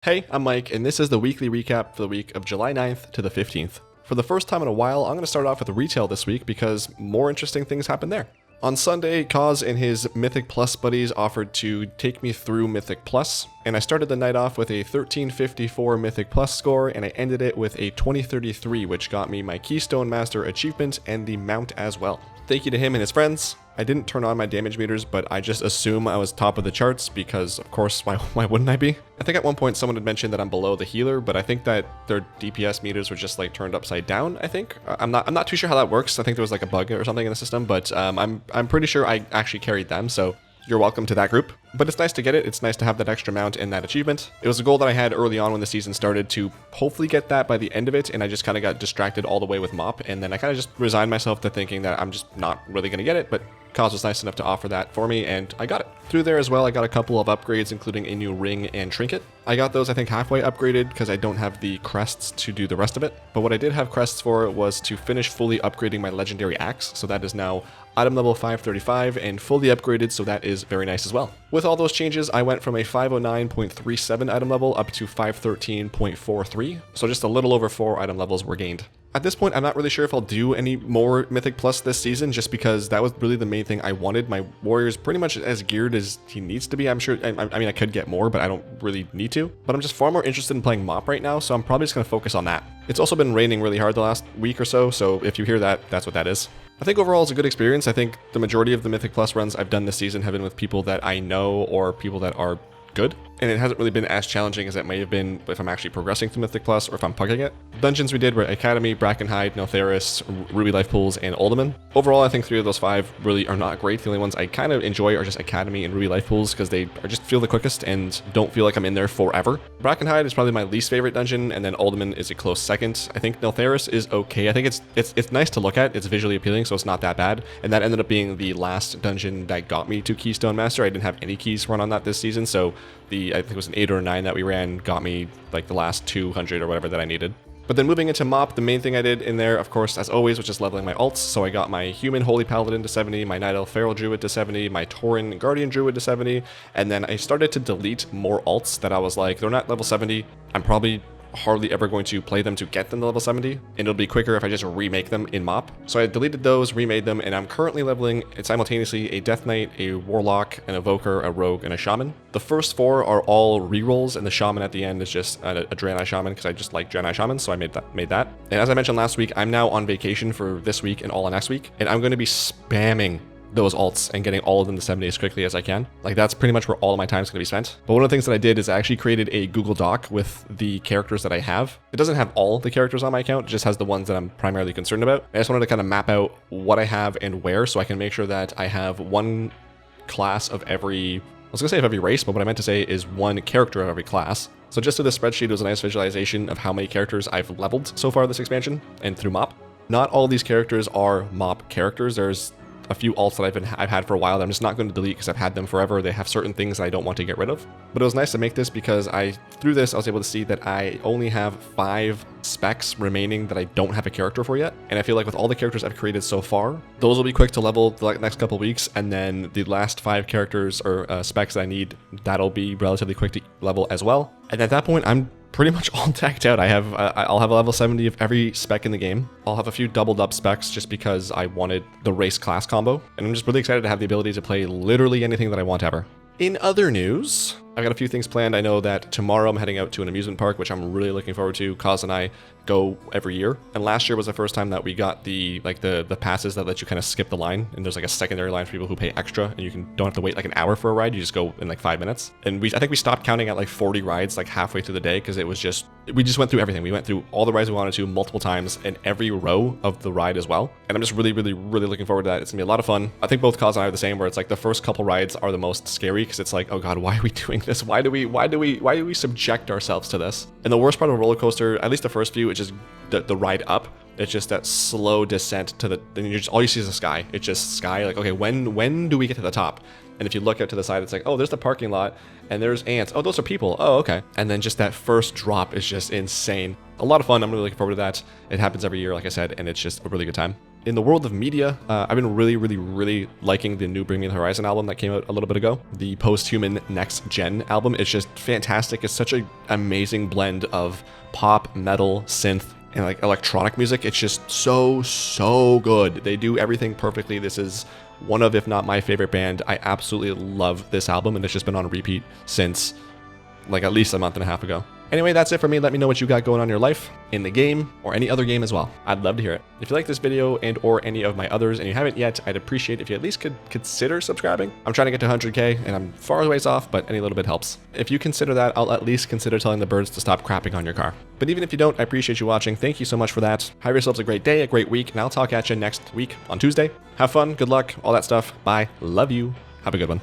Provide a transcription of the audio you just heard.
Hey, I'm Mike, and this is the weekly recap for the week of July 9th to the 15th. For the first time in a while, I'm going to start off with retail this week because more interesting things happened there. On Sunday, Kaz and his Mythic Plus buddies offered to take me through Mythic Plus, and I started the night off with a 1354 Mythic Plus score, and I ended it with a 2033, which got me my Keystone Master achievement and the mount as well. Thank you to him and his friends. I didn't turn on my damage meters, but I just assume I was top of the charts because, of course, why wouldn't I be? I think at one point someone had mentioned that I'm below the healer, but I think that their DPS meters were just like turned upside down, I think. I'm not too sure how that works. I think there was like a bug or something in the system, but I'm pretty sure I actually carried them, so you're welcome to that group. But it's nice to get it. It's nice to have that extra mount and that achievement. It was a goal that I had early on when the season started to hopefully get that by the end of it, and I just kind of got distracted all the way with MoP, and then I kind of just resigned myself to thinking that I'm just not really going to get it, but Kaz was nice enough to offer that for me, and I got it. Through there as well, I got a couple of upgrades, including a new ring and trinket. I got those, I think, halfway upgraded because I don't have the crests to do the rest of it. But what I did have crests for was to finish fully upgrading my legendary axe, so that is now item level 535 and fully upgraded, so that is very nice as well. With all those changes, I went from a 509.37 item level up to 513.43, so just a little over 4 item levels were gained. At this point, I'm not really sure if I'll do any more Mythic Plus this season, just because that was really the main thing I wanted. My warrior's pretty much as geared as he needs to be. I'm sure, I mean, I could get more, but I don't really need to. But I'm just far more interested in playing MoP right now, so I'm probably just going to focus on that. It's also been raining really hard the last week or so if you hear that, that's what that is. I think overall it's a good experience. I think the majority of the Mythic Plus runs I've done this season have been with people that I know or people that are good, and it hasn't really been as challenging as it may have been if I'm actually progressing through Mythic Plus or if I'm pugging it. Dungeons we did were Academy, Brackenhide, Neltharis, Ruby Life Pools, and Uldaman. Overall, I think 3 of those 5 really are not great. The only ones I kind of enjoy are just Academy and Ruby Life Pools because they just feel the quickest and don't feel like I'm in there forever. Brackenhide is probably my least favorite dungeon, and then Uldaman is a close second. I think Neltharis is okay. I think it's nice to look at. It's visually appealing, so it's not that bad. And that ended up being the last dungeon that got me to Keystone Master. I didn't have any keys run on that this season, so I think it was an 8 or a 9 that we ran got me like the last 200 or whatever that I needed. But then moving into MoP, the main thing I did in there, of course, as always, was just leveling my alts. So I got my Human Holy Paladin to 70, my Night Elf Feral Druid to 70, my Tauren Guardian Druid to 70, and then I started to delete more alts that I was like, they're not level 70, I'm probably hardly ever going to play them to get them to level 70, and it'll be quicker if I just remake them in MoP. So I deleted those, remade them, and I'm currently leveling simultaneously a Death Knight, a Warlock, an Evoker, a Rogue, and a Shaman. The first 4 are all rerolls, and the Shaman at the end is just a Draenei Shaman because I just like Draenei Shamans, so I made that. And as I mentioned last week, I'm now on vacation for this week and all of next week, and I'm going to be spamming those alts and getting all of them to 70 as quickly as I can. Like, that's pretty much where all of my time is going to be spent. But one of the things that I did is I actually created a Google Doc with the characters that I have. It doesn't have all the characters on my account, it just has the ones that I'm primarily concerned about. I just wanted to kind of map out what I have and where, so I can make sure that I have one class of every, I was going to say of every race, but what I meant to say is one character of every class. So just to this spreadsheet was a nice visualization of how many characters I've leveled so far this expansion and through MoP. Not all these characters are MoP characters. There's a few alts that I've had for a while that I'm just not going to delete because I've had them forever. They have certain things that I don't want to get rid of. But it was nice to make this because through this I was able to see that I only have 5 specs remaining that I don't have a character for yet. And I feel like with all the characters I've created so far, those will be quick to level the next couple weeks, and then the last 5 characters or specs that I need, that'll be relatively quick to level as well. And at that point, I'm pretty much all decked out. I'll have a level 70 of every spec in the game. I'll have a few doubled up specs just because I wanted the race class combo, and I'm just really excited to have the ability to play literally anything that I want ever. In other news, I've got a few things planned. I know that tomorrow I'm heading out to an amusement park, which I'm really looking forward to. Kaz and I go every year, and last year was the first time that we got the passes that let you kind of skip the line, and there's like a secondary line for people who pay extra, and you don't have to wait like an hour for a ride. You just go in like 5 minutes. And I think we stopped counting at like 40 rides like halfway through the day because we just went through everything. We went through all the rides we wanted to multiple times and every row of the ride as well. And I'm just really looking forward to that. It's gonna be a lot of fun. I think both Kaz and I are the same, where it's like the first couple rides are the most scary because it's like, oh god, why are we doing this? Why do we subject ourselves to this? And the worst part of a roller coaster, at least the first few, it's just the ride up. It's just that slow descent to then all you see is the sky. It's just sky. Like, okay, when do we get to the top? And if you look out to the side, it's like, oh, there's the parking lot, and there's ants. Oh, those are people. Oh, okay. And then just that first drop is just insane. A lot of fun. I'm really looking forward to that. It happens every year, like I said, and it's just a really good time. In the world of media, I've been really liking the new Bring Me the Horizon album that came out a little bit ago. The Post-Human Next Gen album is just fantastic. It's such an amazing blend of pop, metal, synth, and like electronic music. It's just so good. They do everything perfectly. This is one of, if not my favorite band. I absolutely love this album, and it's just been on repeat since like at least a month and a half ago. Anyway, that's it for me. Let me know what you got going on in your life, in the game, or any other game as well. I'd love to hear it. If you like this video and or any of my others and you haven't yet, I'd appreciate if you at least could consider subscribing. I'm trying to get to 100K and I'm far ways off, but any little bit helps. If you consider that, I'll at least consider telling the birds to stop crapping on your car. But even if you don't, I appreciate you watching. Thank you so much for that. Have yourselves a great day, a great week, and I'll talk at you next week on Tuesday. Have fun, good luck, all that stuff. Bye. Love you. Have a good one.